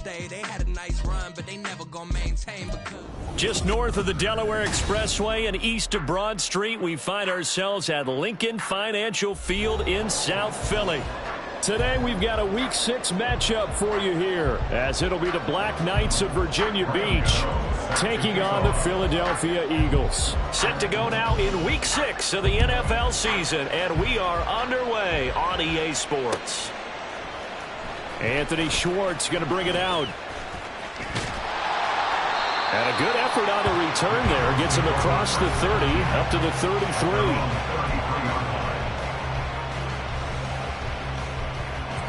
They had a nice run, but they never gonna maintain because... Just north of the Delaware Expressway and east of Broad Street, we find ourselves at Lincoln Financial Field in South Philly. Today we've got a Week 6 matchup for you here, as it'll be the Black Knights of Virginia Beach taking on the Philadelphia Eagles. Set to go now in Week 6 of the NFL season, and we are underway on EA Sports. Anthony Schwartz going to bring it out. And a good effort on the return there. Gets him across the 30, up to the 33.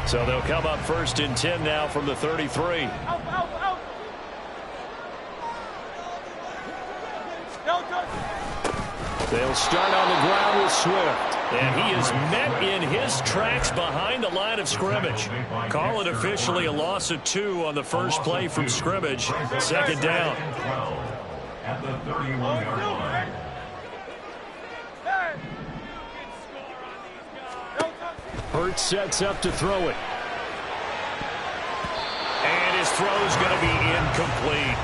So they'll come up 1st and 10 now from the 33. They'll start on the ground with Swift. And he is met in his tracks behind the line of scrimmage. Call it officially a loss of 2 on the first play from scrimmage. 2nd down. At the 31-yard line. Hurts sets up to throw it. And his throw is going to be incomplete.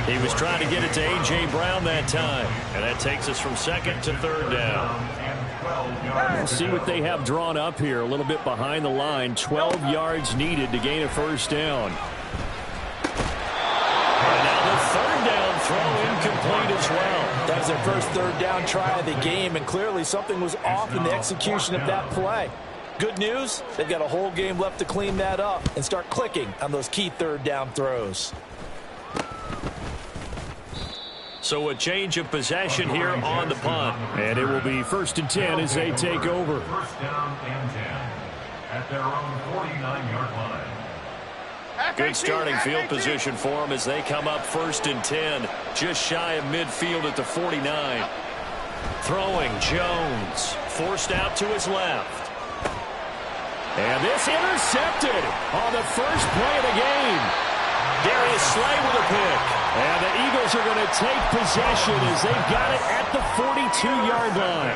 He was trying to get it to A.J. Brown that time. And that takes us from 2nd to 3rd down. We'll see what they have drawn up here. A little bit behind the line. 12 yards needed to gain a 1st down. And now the 3rd down throw incomplete as well. That was their first 3rd down try of the game, and clearly something was off in the execution of that play. Good news, they've got a whole game left to clean that up and start clicking on those key 3rd down throws. So a change of possession here on the punt. And it will be 1st and 10 as they take over. 1st down and 10 at their own 49-yard line. Good starting field position for them as they come up 1st and 10. Just shy of midfield at the 49. Throwing Jones. Forced out to his left. And this intercepted on the first play of the game. Darius Slay with a pick. And the Eagles are going to take possession as they've got it at the 42-yard line.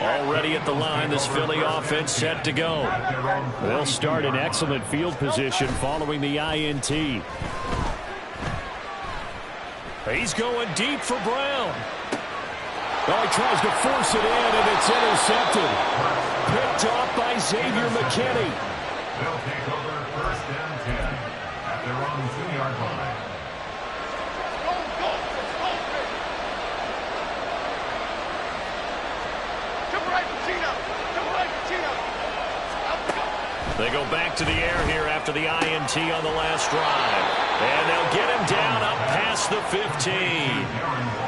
Already at the line, this Philly offense set to go. They'll start in excellent field position following the INT. He's going deep for Brown. Well, he tries to force it in, and it's intercepted. Picked off by Xavier McKinney. They'll take over 1st and 10 at their own 2-yard line. They go back to the air here after the INT on the last drive. And they'll get him down up past the 15.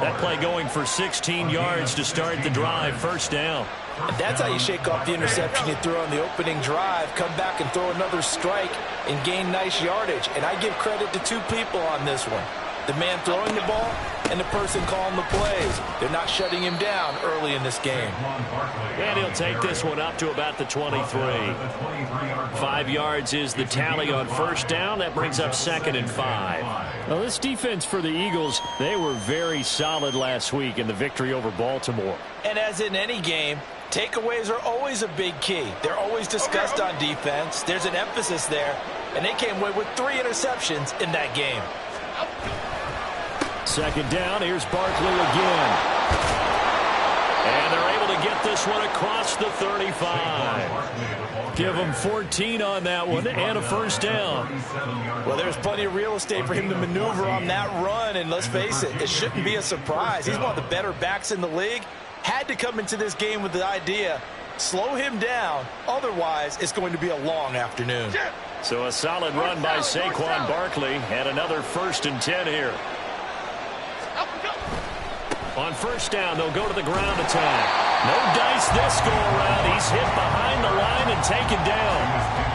That play going for 16 yards to start the drive. 1st down. And that's how you shake off the interception you threw on the opening drive, come back and throw another strike and gain nice yardage. And I give credit to 2 people on this one. The man throwing the ball and the person calling the plays. They're not shutting him down early in this game. And he'll take this one up to about the 23. 5 yards is the tally on 1st down. That brings up 2nd and 5. Well, this defense for the Eagles, they were very solid last week in the victory over Baltimore. And as in any game, takeaways are always a big key. They're always discussed on defense. There's an emphasis there. And they came away with 3 interceptions in that game. 2nd down, here's Barkley again. And they're able to get this one across the 35. Give him 14 on that one and a 1st down. Well, there's plenty of real estate for him to maneuver on that run, and let's face it, it shouldn't be a surprise. He's one of the better backs in the league. Had to come into this game with the idea, slow him down, otherwise it's going to be a long afternoon. So a solid run by Saquon Barkley and another 1st and 10 here. On 1st down, they'll go to the ground attack. No dice this go around. He's hit behind the line and taken down.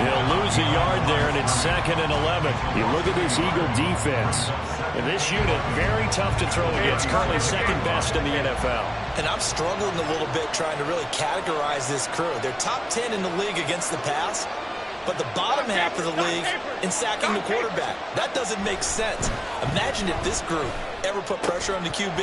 He'll lose a yard there, and it's 2nd and 11. You look at this Eagle defense. And this unit, very tough to throw against. Currently 2nd best in the NFL. And I'm struggling a little bit trying to really categorize this crew. They're top 10 in the league against the pass, but the bottom half of the league in sacking the quarterback. That doesn't make sense. Imagine if this group ever put pressure on the QB,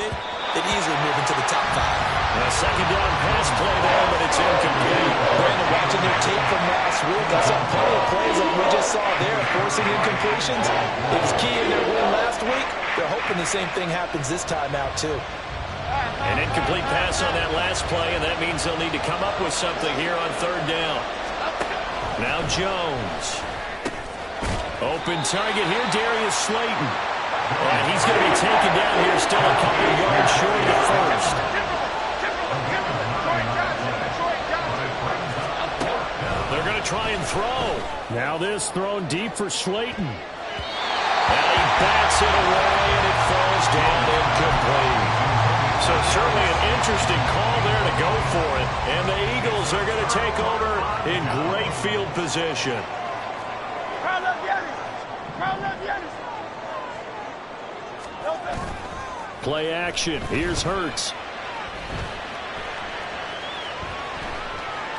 they'd easily move into the top 5. A second down pass play there, but it's incomplete. Brandon, watching their tape from last week, I saw plenty of plays like we just saw there, forcing incompletions. It was key in their win last week. They're hoping the same thing happens this time out, too. An incomplete pass on that last play, and that means they'll need to come up with something here on third down. Now Jones. Open target here, Darius Slayton. And he's going to be taken down here, still a couple of yards short of the first. They're going to try and throw. Now this thrown deep for Slayton. And he bats it away, and it falls down incomplete. So certainly an interesting call there to go for it. And the Eagles are going to take over in great field position. Play action. Here's Hurts.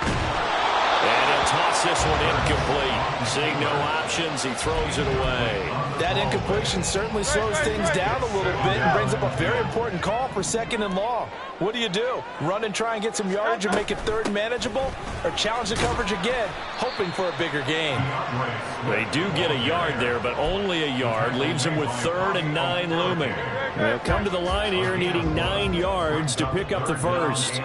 And he'll toss this one incomplete. Seeing no options, he throws it away. That incompletion certainly slows things down a little bit and brings up a very important call for second and long. What do? Run and try and get some yardage and make it third manageable? Or challenge the coverage again, hoping for a bigger gain? They do get a yard there, but only a yard. Leaves them with 3rd and 9 looming. They'll come to the line here needing 9 yards to pick up the first.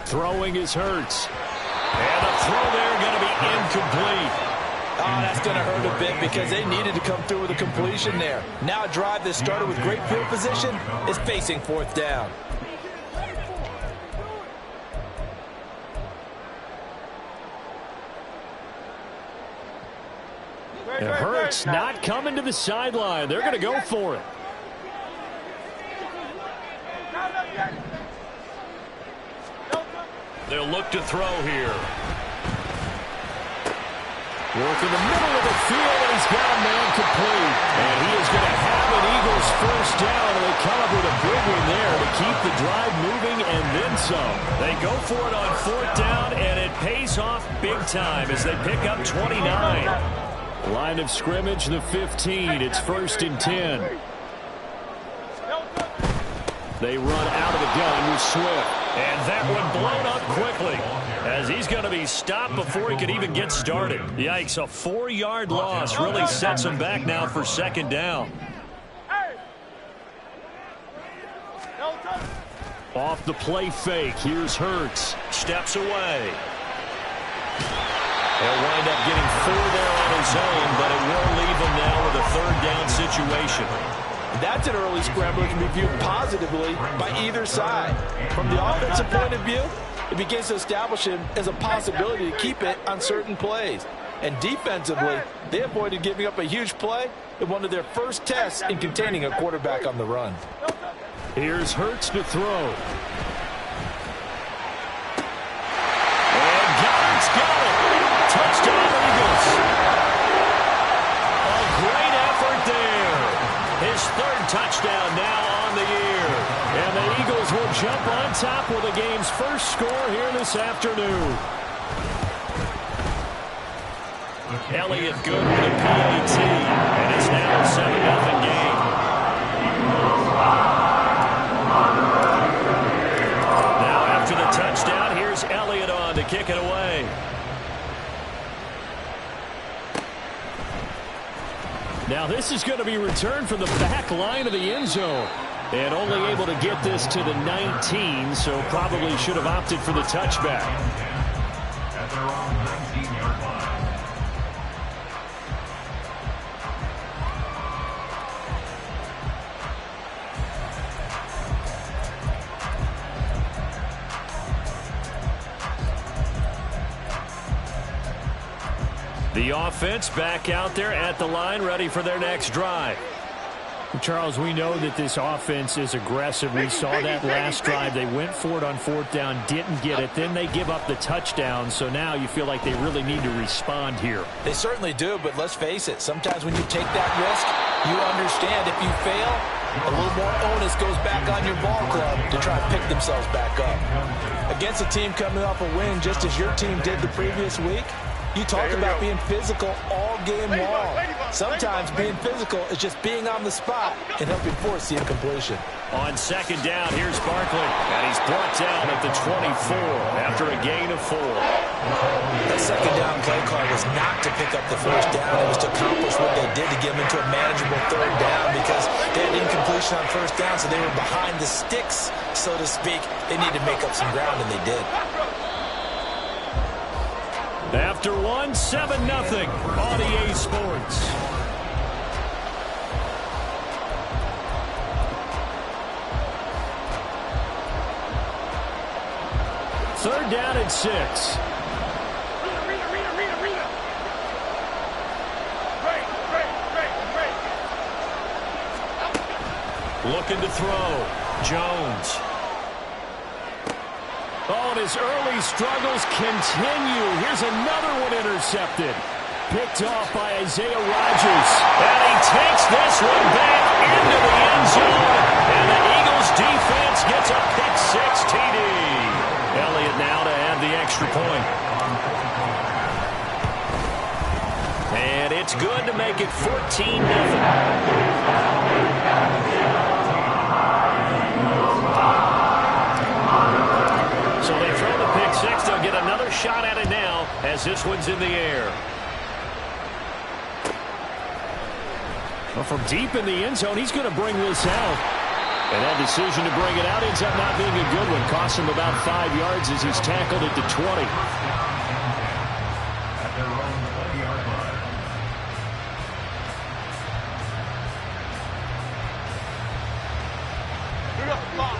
Throwing is Hurts. And the throw there going to be incomplete. Oh, that's going to hurt a bit because they needed to come through with a completion there. Now a drive that started with great field position is facing 4th down. And Hurts not coming to the sideline. They're going to go for it. They'll look to throw here. Work in the middle of the field, and he's got a man complete. And he is going to have an Eagles first down, and they come up with a big one there to keep the drive moving and then some. They go for it on 4th down, and it pays off big time as they pick up 29. Line of scrimmage, the 15. It's 1st and 10. They run out of the gun with Swift. And that one blown up quickly as he's going to be stopped before he could even get started. Yikes, a 4-yard loss really sets him back now for 2nd down. Off the play fake, here's Hurts. Steps away. He'll wind up getting 4 there on his own, but it will leave him now with a 3rd down situation. That's an early scramble that can be viewed positively by either side. From the offensive point of view, it begins to establish him as a possibility to keep it on certain plays. And defensively, they avoided giving up a huge play in one of their first tests in containing a quarterback on the run. Here's Hurts to throw. And Goddard's got it. Touchdown, Eagles. A great effort there. His 3rd touchdown now on the year. And the Eagles will jump on top with the game's first score here this afternoon. Elliott good with a PAT. And it's now a 7-0 game. Now after the touchdown, here's Elliott on to kick it away. Now this is going to be returned from the back line of the end zone. And only able to get this to the 19, so probably should have opted for the touchback. At their own 19-yard line. The offense back out there at the line, ready for their next drive. Charles, we know that this offense is aggressive. We saw that last drive. They went for it on 4th down, didn't get it. Then they give up the touchdown. So now you feel like they really need to respond here. They certainly do, but let's face it. Sometimes when you take that risk, you understand if you fail, a little more onus goes back on your ball club to try and pick themselves back up. Against a team coming off a win just as your team did the previous week, You talk about being physical all game long. Sometimes being physical is just being on the spot and helping force the incompletion. On second down, here's Barkley, and he's brought down at the 24 after a gain of 4. That second down play call was not to pick up the first down. It was to accomplish what they did to get them into a manageable third down because they had incompletion on first down, so they were behind the sticks, so to speak. They needed to make up some ground, and they did. After 7-0 on EA Sports. Third down and 6. Looking to throw. Jones. Oh, and his early struggles continue. Here's another one intercepted. Picked off by Isaiah Rodgers. And he takes this one back into the end zone. And the Eagles defense gets a pick-6 TD. Elliott now to add the extra point. And it's good to make it 14-0. So they throw the pick-6. They'll get another shot at it now as this one's in the air. Well, from deep in the end zone, he's going to bring this out. And that decision to bring it out ends up not being a good one. Costs him about 5 yards as he's tackled at the 20. At their own 20-yard line.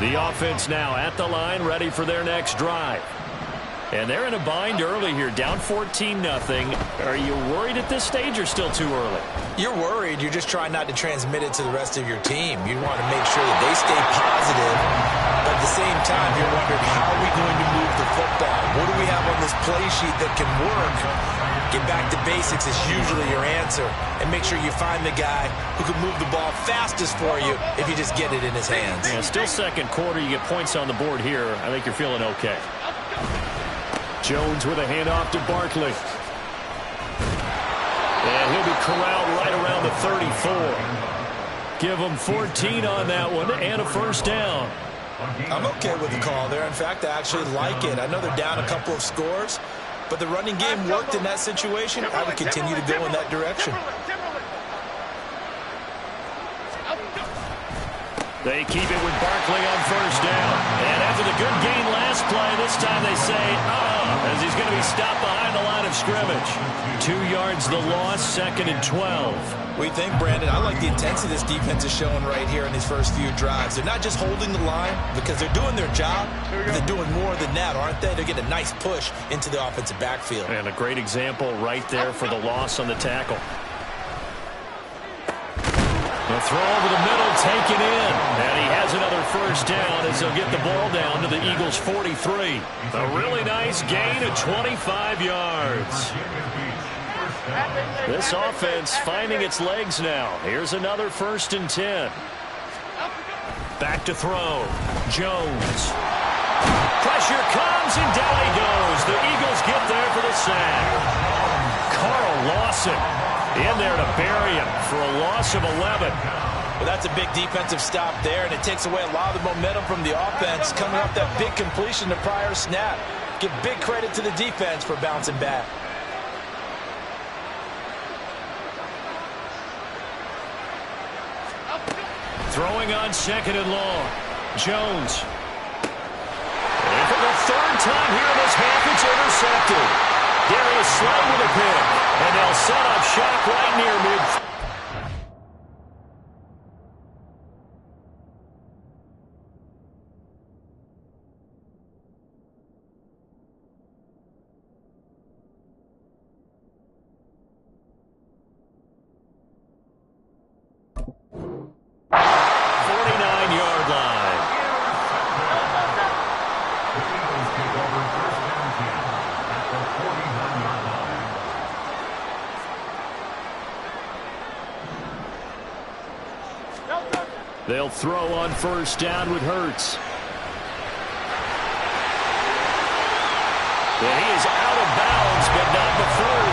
The offense now at the line, ready for their next drive. And they're in a bind early here, down 14-0. Are you worried at this stage or still too early? You're worried. You're just trying not to transmit it to the rest of your team. You want to make sure that they stay positive. But at the same time, you're wondering, how are we going to move the football? What do we have on this play sheet that can work? Get back to basics is usually your answer. And make sure you find the guy who can move the ball fastest for you if you just get it in his hands. Yeah, still second quarter. You get points on the board here. I think you're feeling okay. Jones with a handoff to Barkley. And he'll be corralled right around the 34. Give him 14 on that one and a first down. I'm okay with the call there. In fact, I actually like it. I know they're down a couple of scores, but the running game worked in that situation. I would continue to go in that direction. They keep it with Barkley on first down. And after the good gain last play, this time they say, as he's going to be stopped behind the line of scrimmage. 2 yards the loss, 2nd and 12. We think, Brandon, I like the intensity this defense is showing right here in these first few drives. They're not just holding the line because they're doing their job, but they're doing more than that, aren't they? They're getting a nice push into the offensive backfield. And a great example right there for the loss on the tackle. The throw over the middle, taken in. And he has another first down as they'll get the ball down to the Eagles' 43. A really nice gain of 25 yards. This offense finding its legs now. Here's another 1st and 10. Back to throw. Jones. Pressure comes, and down he goes. The Eagles get there for the sack. Carl Lawson in there to bury him for a loss of 11. Well, that's a big defensive stop there, and it takes away a lot of the momentum from the offense coming off that big completion the prior snap. Give big credit to the defense for bouncing back. Throwing on 2nd and long. Jones. And for the 3rd time here in this half, it's intercepted. Darius Slay with a pick. And they'll set up shop right near mid. They'll throw on first down with Hurts. And he is out of bounds, but not before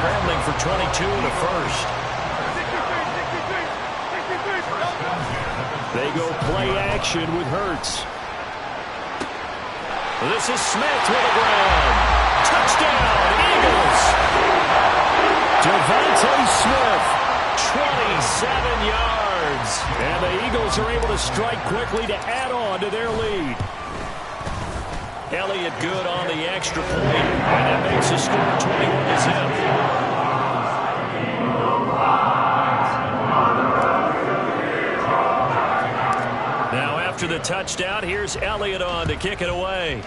scrambling for 22 and a first. They go play action with Hurts. This is Smith with a ground. Touchdown, Eagles. Devontae Smith, 27 yards. And the Eagles are able to strike quickly to add on to their lead. Elliott good on the extra point, and that makes the score 21-0. Now after the touchdown, here's Elliott on to kick it away.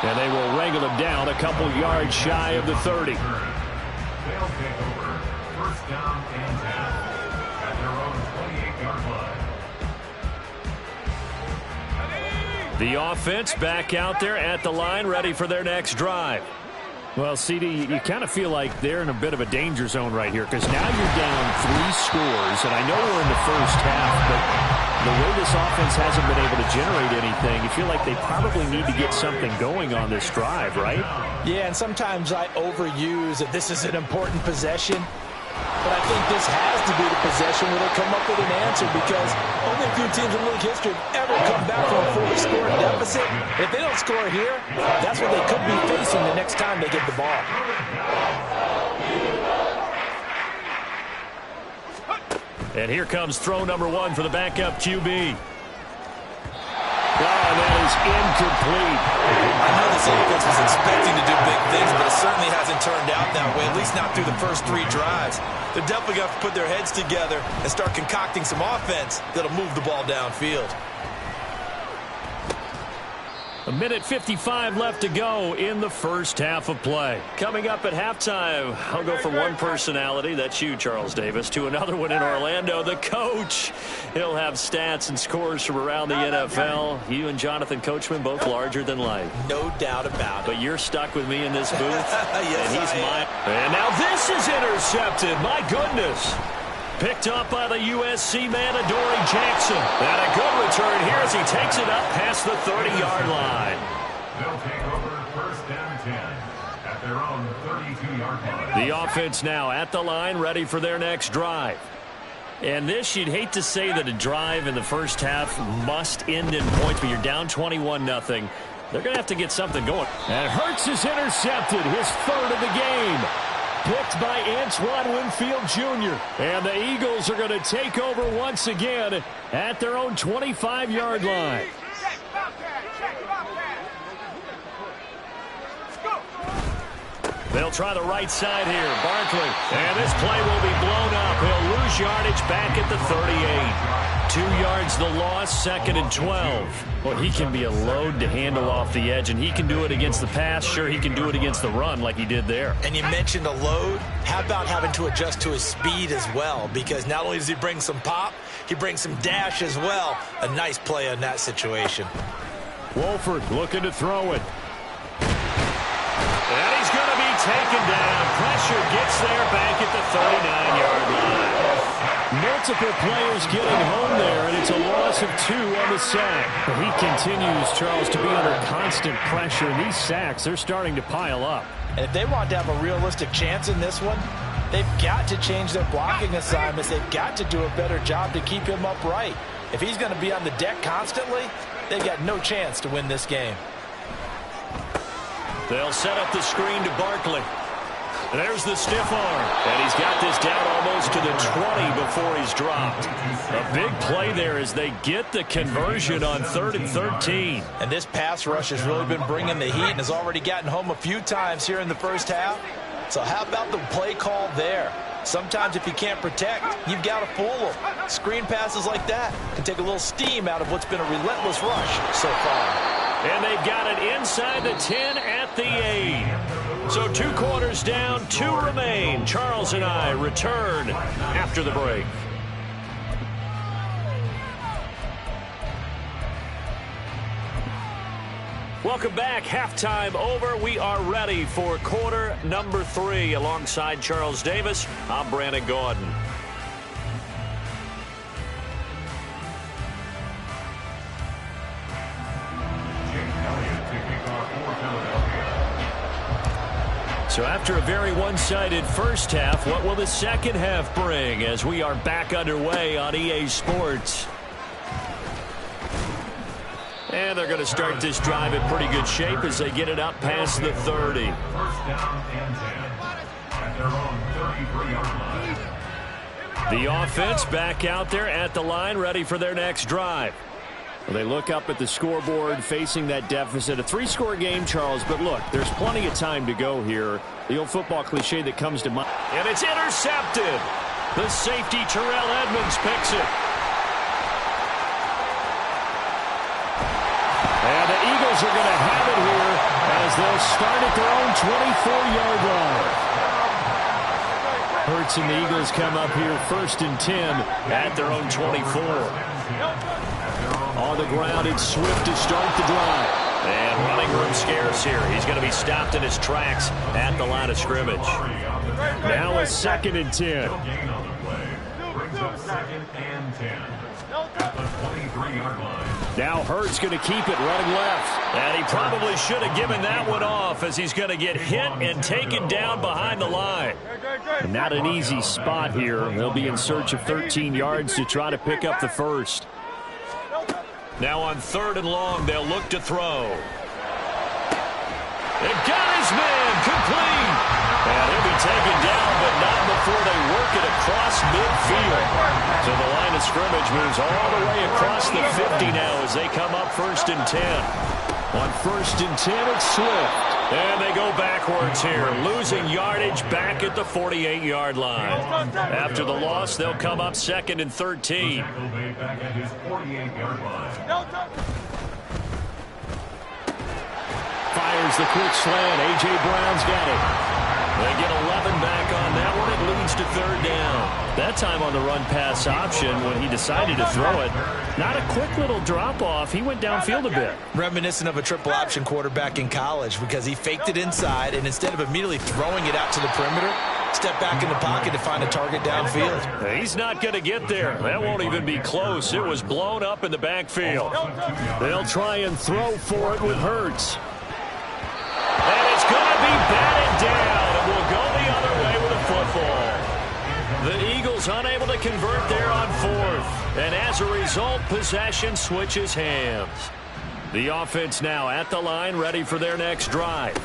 And they will wrangle him down a couple yards shy of the 30. They'll take over. First down and 10 at their own 28-yard line. The offense back out there at the line, ready for their next drive. Well, CD, you kind of feel like they're in a bit of a danger zone right here because now you're down 3 scores, and I know we're in the first half, but the way this offense hasn't been able to generate anything, you feel like they probably need to get something going on this drive, right? Yeah, and sometimes I overuse that this is an important possession. But I think this has to be the possession where they come up with an answer because only a few teams in league history have ever come back from a 4-score deficit. If they don't score here, that's what they could be facing the next time they get the ball. And here comes throw number 1 for the backup QB. Oh, that is incomplete. I know this offense was expecting to do big things, but it certainly hasn't turned out that way, at least not through the first 3 drives. They're definitely going to have to put their heads together and start concocting some offense that'll move the ball downfield. A minute 55 left to go in the first half of play. Coming up at halftime, I'll go from one personality, that's you, Charles Davis, to another one in Orlando, the coach. He'll have stats and scores from around the NFL. You and Jonathan Coachman, both larger than life. No doubt about it. But you're stuck with me in this booth. Yes, and he's mine. And now this is intercepted. My goodness. Picked up by the USC man, Adoree Jackson. And a good return here as he takes it up past the 30-yard line. They'll take over first down 10 at their own 32-yard line. The offense now at the line, ready for their next drive. And this, you'd hate to say that a drive in the first half must end in points, but you're down 21-0. They're going to have to get something going. And Hurts is intercepted, his 3rd of the game. Picked by Antoine Winfield Jr. And the Eagles are going to take over once again at their own 25-yard line. They'll try the right side here. Barkley. And this play will be blown up. He'll lose yardage back at the 38. 2 yards the loss, 2nd and 12. Well, he can be a load to handle off the edge, and he can do it against the pass. Sure, he can do it against the run like he did there. And you mentioned a load. How about having to adjust to his speed as well? Because not only does he bring some pop, he brings some dash as well. A nice play on that situation. Wolford looking to throw it. And he's going to be taken down. Pressure gets there back at the 39-yard line. Multiple players getting home there, and it's a loss of 2 on the sack. But he continues, Charles, to be under constant pressure. And these sacks, they're starting to pile up. And if they want to have a realistic chance in this one, they've got to change their blocking assignments. They've got to do a better job to keep him upright. If he's going to be on the deck constantly, they've got no chance to win this game. They'll set up the screen to Barkley. There's the stiff arm. And he's got this down almost to the 20 before he's dropped. A big play there as they get the conversion on 3rd and 13. And this pass rush has really been bringing the heat and has already gotten home a few times here in the first half. So how about the play call there? Sometimes if you can't protect, you've got to fool them. Screen passes like that can take a little steam out of what's been a relentless rush so far. And they've got it inside the 10 at the 8. So 2 quarters down, 2 remain. Charles and I return after the break. Welcome back. Halftime over. We are ready for quarter number 3. Alongside Charles Davis, I'm Brandon Gordon. Elliott to So after a very one-sided first half, what will the second half bring as we are back underway on EA Sports? And they're going to start this drive in pretty good shape as they get it up past the 30. First down and 10 at their own 33-yard line. The offense back out there at the line, ready for their next drive. Well, they look up at the scoreboard facing that deficit. A 3-score game, Charles, but look, there's plenty of time to go here. The old football cliche that comes to mind. And it's intercepted. The safety, Terrell Edmonds, picks it. And the Eagles are going to have it here as they'll start at their own 24-yard line. Hurts and the Eagles come up here 1st and 10 at their own 24. On the ground, it's Swift to start the drive. And running room scarce here. He's going to be stopped in his tracks at the line of scrimmage. Now a 2nd and 10. Gain on the play. Brings up 2nd and 10 at the 23-yard line. Now Hurts going to keep it running left. And he probably should have given that one off as he's going to get hit and taken down behind the line. And not an easy spot here. They'll be in search of 13 yards to try to pick up the first. Now on 3rd and long, they'll look to throw. It got his man complete. And he'll be taken down, but not before they work it across midfield. So the line of scrimmage moves all the way across the 50 now as they come up 1st and 10. On 1st and 10, it's Swift. And they go backwards here, losing yardage back at the 48-yard line. After the loss, they'll come up 2nd and 13. Back at his 48-yard line. Fires the quick slant. A.J. Brown's got it. They get 11 back on that one. It leads to 3rd down. That time on the run-pass option when he decided to throw it. Not a quick little drop-off. He went downfield a bit. Reminiscent of a triple-option quarterback in college because he faked it inside, and instead of immediately throwing it out to the perimeter, step back in the pocket to find a target downfield. He's not going to get there. That won't even be close. It was blown up in the backfield. They'll try and throw for it with Hurts. And it's going to be batted down, and we'll go the other way with a football. The Eagles unable to convert there on 4th. And as a result, possession switches hands. The offense now at the line, ready for their next drive.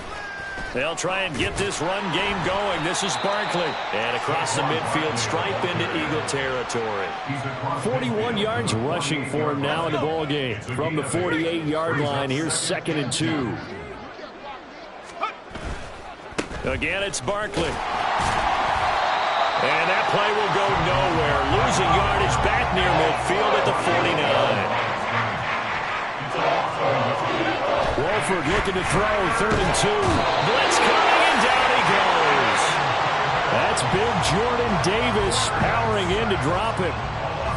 They'll try and get this run game going. This is Barkley. And across the midfield stripe into Eagle territory. 41 yards rushing for him now in the ball game. From the 48-yard line, here's 2nd and 2. Again, it's Barkley. And that play will go nowhere. Losing yardage back near midfield at the 49. Wolford looking to throw, 3rd and 2. Blitz coming, and down he goes. That's big Jordan Davis powering in to drop it.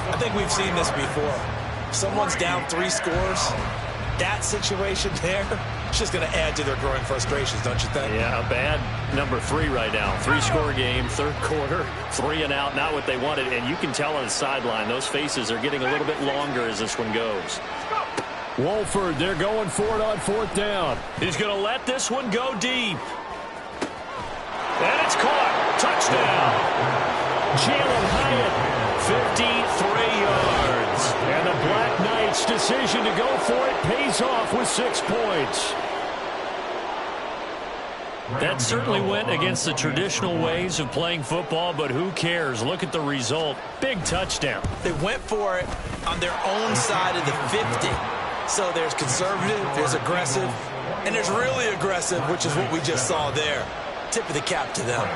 I think we've seen this before. Someone's down 3 scores. That situation there, it's just going to add to their growing frustrations, don't you think? Yeah, a bad number 3 right now. 3-score game, 3rd quarter, 3 and out, not what they wanted. And you can tell on the sideline, those faces are getting a little bit longer as this one goes. Wolford, they're going for it on 4th down. He's going to let this one go deep. And it's caught. Touchdown. Jalen Hyatt, 53 yards. And the Black Knights' decision to go for it pays off with 6 points. That certainly went against the traditional ways of playing football, but who cares? Look at the result. Big touchdown. They went for it on their own side of the 50. So there's conservative, there's aggressive, and there's really aggressive, which is what we just saw there. Tip of the cap to them.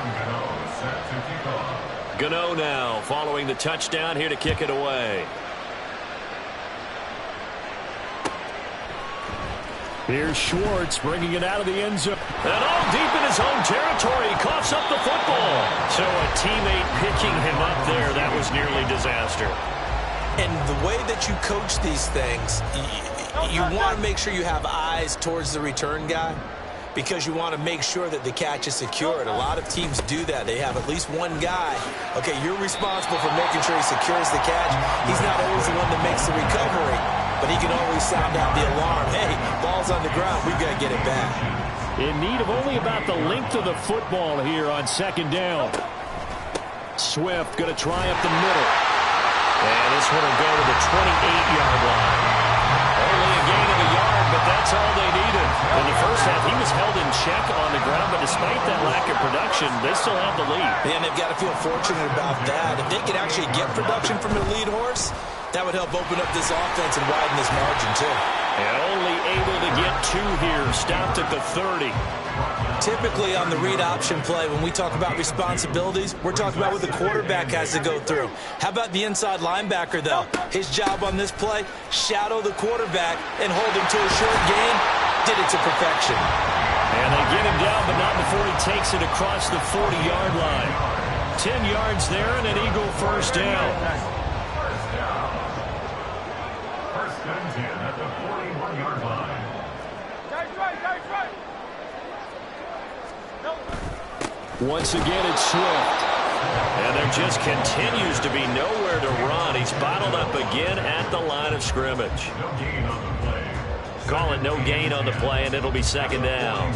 Gano now following the touchdown here to kick it away. Here's Schwartz bringing it out of the end zone. And all deep in his own territory, he coughs up the football. So a teammate picking him up there, that was nearly disaster. And the way that you coach these things, you want to make sure you have eyes towards the return guy because you want to make sure that the catch is secured. A lot of teams do that. They have at least one guy. Okay, you're responsible for making sure he secures the catch. He's not always the one that makes the recovery, but he can always sound out the alarm. Hey, ball's on the ground. We've got to get it back. in need of only about the length of the football here on second down. Swift going to try up the middle. And this one will go to the 28-yard line. Only a gain of a yard, but that's all they needed. In the first half, he was held in check on the ground, but despite that lack of production, they still have the lead. And they've got to feel fortunate about that. If they could actually get production from their lead horse, that would help open up this offense and widen this margin, too. And only able to get 2 here. Stopped at the 30. Typically on the read option play, when we talk about responsibilities, we're talking about what the quarterback has to go through. How about the inside linebacker, though? His job on this play, shadow the quarterback and hold him to a short gain. Did it to perfection. And they get him down, but not before he takes it across the 40-yard line. 10 yards there and an Eagle first down. First and 10 at the 41-yard line. Once again, it's Swift. And there just continues to be nowhere to run. He's bottled up again at the line of scrimmage. No gain on the play. Call it no gain on the play, and it'll be second down.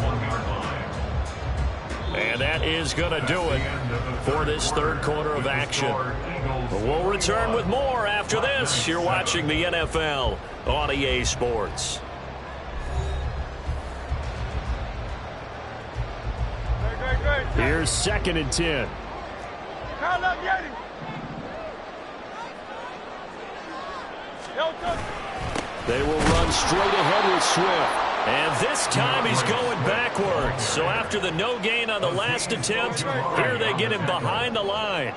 And that is going to do it for this third quarter of action. We'll return with more after this. You're watching the NFL on EA Sports. Here's second and 10. They will run straight ahead with Swift. And this time he's going backwards. So after the no gain on the last attempt, here they get him behind the line.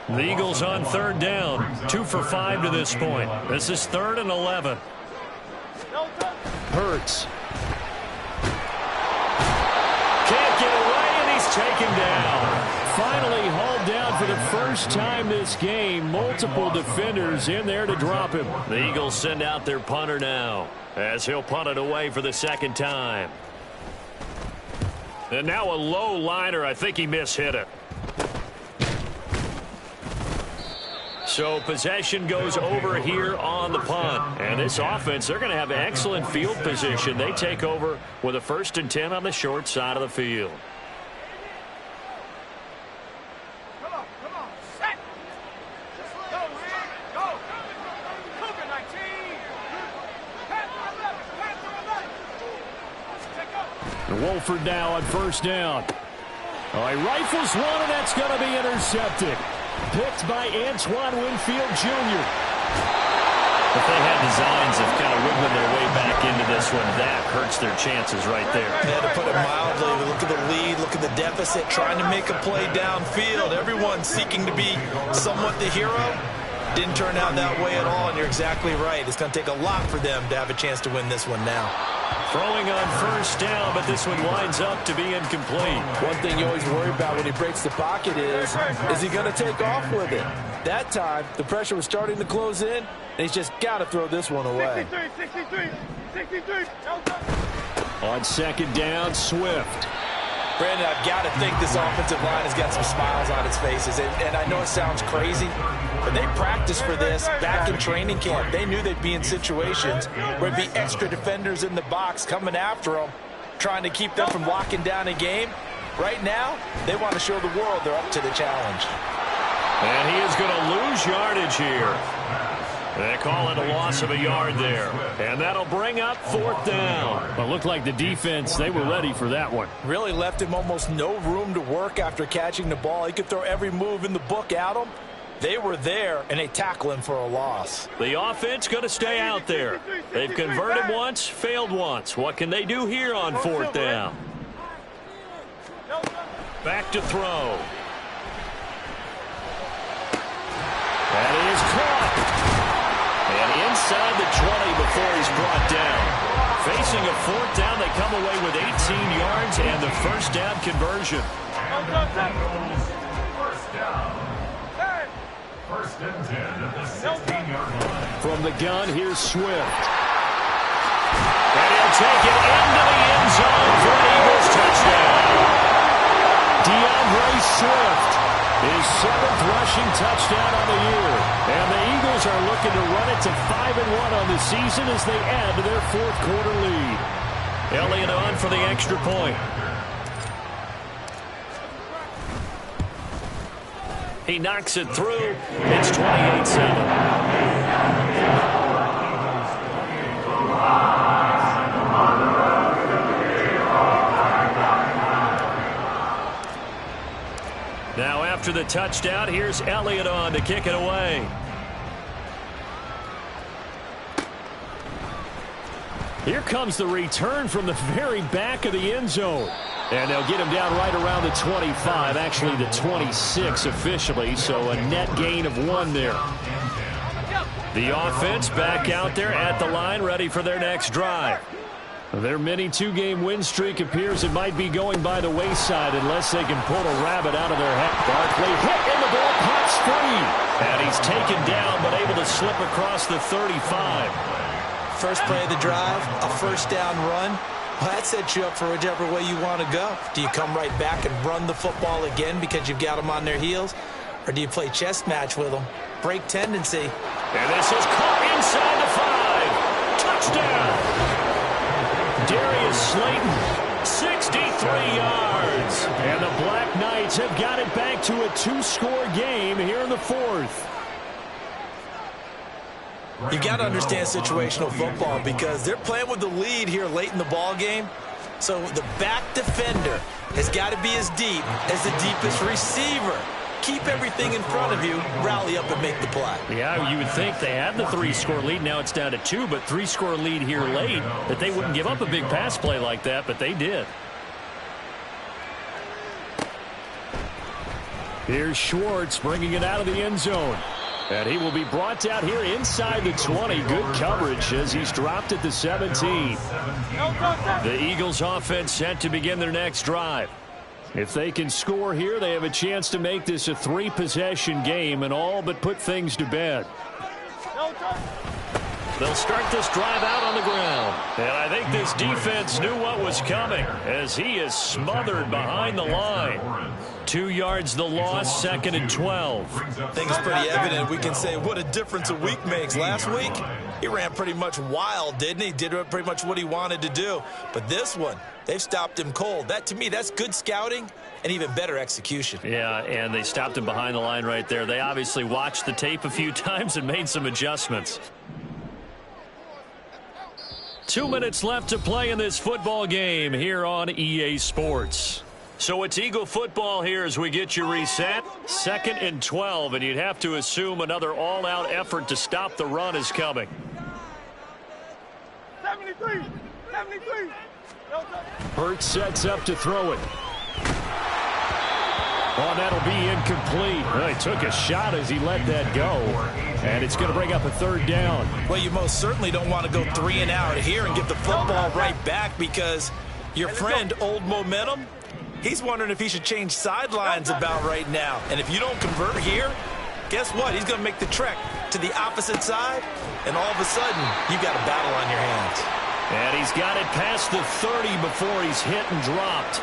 The Eagles on third down. 2 for 5 to this point. This is 3rd and 11. Hurts. Can't get away, and he's taken down. Finally hauled down for the first time this game. Multiple defenders in there to drop him. The Eagles send out their punter now, as he'll punt it away for the second time. And now a low liner. I think he mishit it. So possession goes over here on the punt. And this offense, they're going to have excellent field position. They take over with a 1st and 10 on the short side of the field. Wolford now on first down. Oh, he rifles one, and that's going to be intercepted. Picked by Antoine Winfield Jr. If they had designs of kind of wiggling their way back into this one, that hurts their chances right there. Yeah, to put it mildly, look at the lead, look at the deficit, trying to make a play downfield. Everyone seeking to be somewhat the hero. Didn't turn out that way at all, and you're exactly right. It's going to take a lot for them to have a chance to win this one now. Throwing on first down, but this one winds up to be incomplete. One thing you always worry about when he breaks the pocket is he going to take off with it? That time, the pressure was starting to close in, and he's just got to throw this one away. 63. On second down, Swift. Brandon, I've got to think this offensive line has got some smiles on its faces. And I know it sounds crazy, but they practiced for this back in training camp. They knew they'd be in situations where there'd be extra defenders in the box coming after them, trying to keep them from locking down a game. Right now, they want to show the world they're up to the challenge. And he is going to lose yardage here. They call it a loss of a yard there. And that'll bring up 4th down. Well, it looked like the defense, they were ready for that one. Really left him almost no room to work after catching the ball. He could throw every move in the book at him. They were there, and they tackle him for a loss. The offense going to stay out there. They've converted once, failed once. What can they do here on 4th down? Back to throw. That is caught. And inside the 20 before he's brought down. Facing a 4th down, they come away with 18 yards and the first down conversion. First and 10 at the 16-yard line. From the gun, here's Swift. And he'll take it into the end zone for an Eagles touchdown. DeAndre Swift, his 7th rushing touchdown on the year. And the Eagles are looking to run it to 5-1 on the season as they add to their 4th quarter lead. Elliott on for the extra point. He knocks it through. It's 28-7. Now after the touchdown, here's Elliott on to kick it away. Here comes the return from the very back of the end zone. And they'll get him down right around the 25, actually the 26 officially, so a net gain of 1 there. The offense back out there at the line, ready for their next drive. Their mini 2-game win streak appears it might be going by the wayside unless they can pull a rabbit out of their hat. Barkley hit and the ball pops free. And he's taken down but able to slip across the 35. First play of the drive, a first down run. Well, that sets you up for whichever way you want to go. Do you come right back and run the football again because you've got them on their heels? Or do you play chess match with them? Break tendency. And this is caught inside the 5. Touchdown! Darius Slayton, 63 yards. And the Black Knights have got it back to a 2-score game here in the 4th. You got to understand situational football because they're playing with the lead here late in the ball game. So the back defender has got to be as deep as the deepest receiver. Keep everything in front of you, rally up and make the play. Yeah, you would think they had the 3-score lead. Now it's down to 2, but 3-score lead here late, that they wouldn't give up a big pass play like that, but they did. Here's Schwartz bringing it out of the end zone. And he will be brought down here inside the 20. Good coverage as he's dropped at the 17. The Eagles offense set to begin their next drive. If they can score here, they have a chance to make this a 3-possession game and all but put things to bed. They'll start this drive out on the ground. And I think this defense knew what was coming as he is smothered behind the line. 2 yards the loss, 2nd and 12. I think it's pretty evident. We can say what a difference a week makes. Last week, he ran pretty much wild, didn't he? Did pretty much what he wanted to do. But this one, they've stopped him cold. That, to me, that's good scouting and even better execution. Yeah, and they stopped him behind the line right there. They obviously watched the tape a few times and made some adjustments. 2 minutes left to play in this football game here on EA Sports. So it's Eagle football here as we get you reset. 2nd and 12, and you'd have to assume another all-out effort to stop the run is coming. 73. Hurts sets up to throw it. Oh, that'll be incomplete. Well, he took a shot as he let that go. And it's going to bring up a 3rd down. Well, you most certainly don't want to go 3 and out here and get the football right back because your friend, Old Momentum, he's wondering if he should change sidelines about right now. And if you don't convert here, guess what? He's going to make the trek to the opposite side, and all of a sudden, you've got a battle on your hands. And he's got it past the 30 before he's hit and dropped.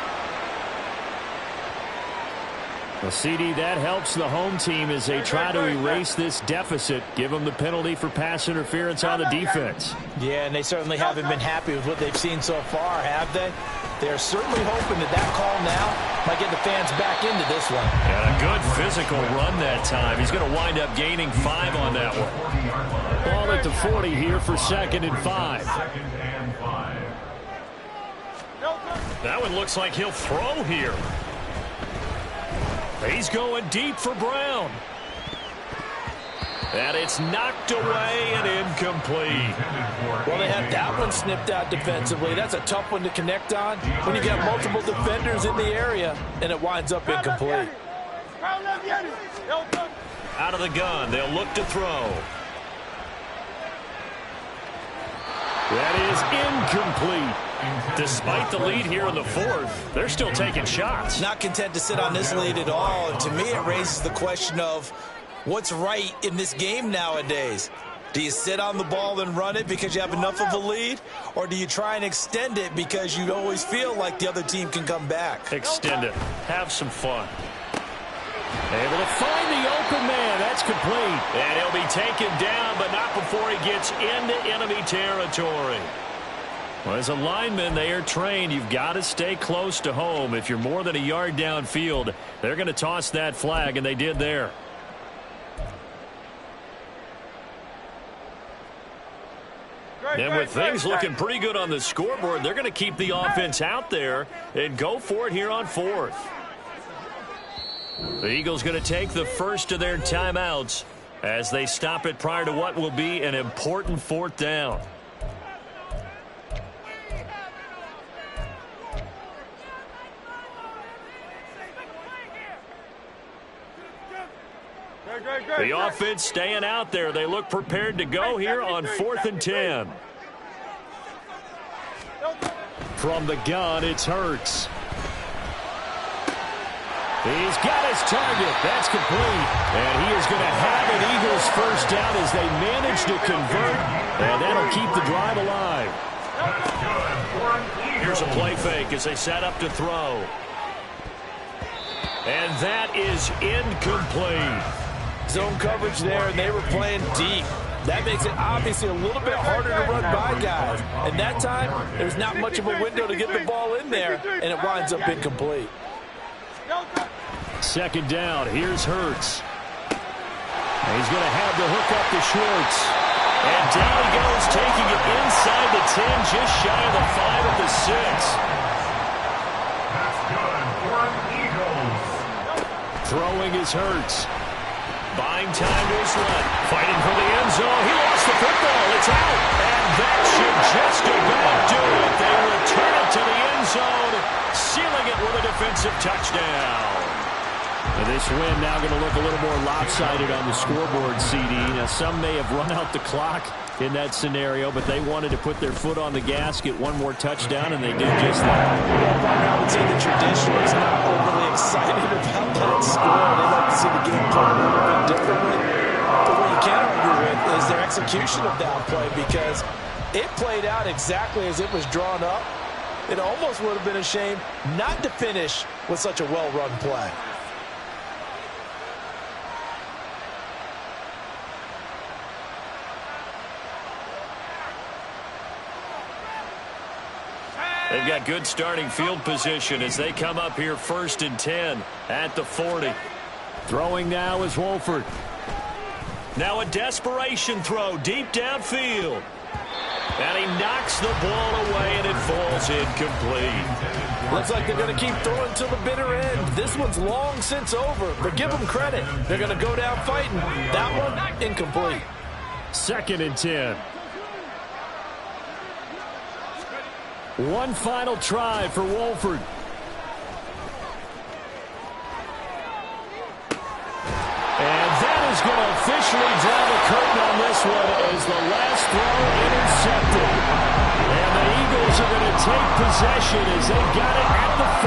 Well, CD, that helps the home team as they try to erase this deficit, give them the penalty for pass interference on the defense. Yeah, and they certainly haven't been happy with what they've seen so far, have they? They're certainly hoping that that call now might get the fans back into this one. And a good physical run that time. He's going to wind up gaining 5 on that one. Ball at the 40 here for 2nd and 5. That one looks like he'll throw here. He's going deep for Brown. And it's knocked away and incomplete. Well, they had that one snipped out defensively. That's a tough one to connect on when you got multiple defenders in the area, and it winds up incomplete. Out of the gun, they'll look to throw. That is incomplete. Despite the lead here in the 4th, they're still taking shots. Not content to sit on this lead at all, and to me it raises the question of what's right in this game nowadays. Do you sit on the ball and run it because you have enough of a lead, or do you try and extend it because you always feel like the other team can come back? Extend it. Have some fun. Able to find the open man. That's complete. And he'll be taken down, but not before he gets into enemy territory. Well, as a lineman, they are trained. You've got to stay close to home. If you're more than a yard downfield, they're going to toss that flag, and they did there. And with things looking pretty good on the scoreboard, they're going to keep the offense out there and go for it here on 4th. The Eagles going to take the first of their timeouts as they stop it prior to what will be an important 4th down. The offense staying out there. They look prepared to go here on 4th and 10. From the gun, it's Hurts. He's got his target. That's complete. And he is going to have an Eagles first down as they manage to convert. And that'll keep the drive alive. Here's a play fake as they set up to throw. And that is incomplete. Zone coverage there, and they were playing deep. That makes it obviously a little bit harder to run by guys. And that time, there's not much of a window to get the ball in there, and it winds up incomplete. Second down, here's Hurts. He's going to have to hook up to Schwartz. And down he goes, taking it inside the 10, just shy of the 5 at the 6. That's good for an Eagles. Throwing is Hurts. Buying time to his left. Fighting for the end zone. He lost the football. It's out. And that should just about do it. They return it to the end zone, sealing it with a defensive touchdown. And this win now going to look a little more lopsided on the scoreboard, CD. Now, some may have run out the clock in that scenario, but they wanted to put their foot on the gas, get one more touchdown, and they did just that. I would say the traditionalists not overly excited about that score. They like to see the game played a little bit differently. But what you can't argue with is their execution of that play, because it played out exactly as it was drawn up. It almost would have been a shame not to finish with such a well-run play. They've got good starting field position as they come up here 1st and 10 at the 40. Throwing now is Wolford. Now a desperation throw deep downfield. And he knocks the ball away, and it falls incomplete. Looks like they're going to keep throwing till the bitter end. This one's long since over, but give them credit. They're going to go down fighting. That one, incomplete. 2nd and 10. One final try for Wolford. And that is going to officially draw the curtain on this one as the last throw intercepted. And the Eagles are going to take possession as they got it at the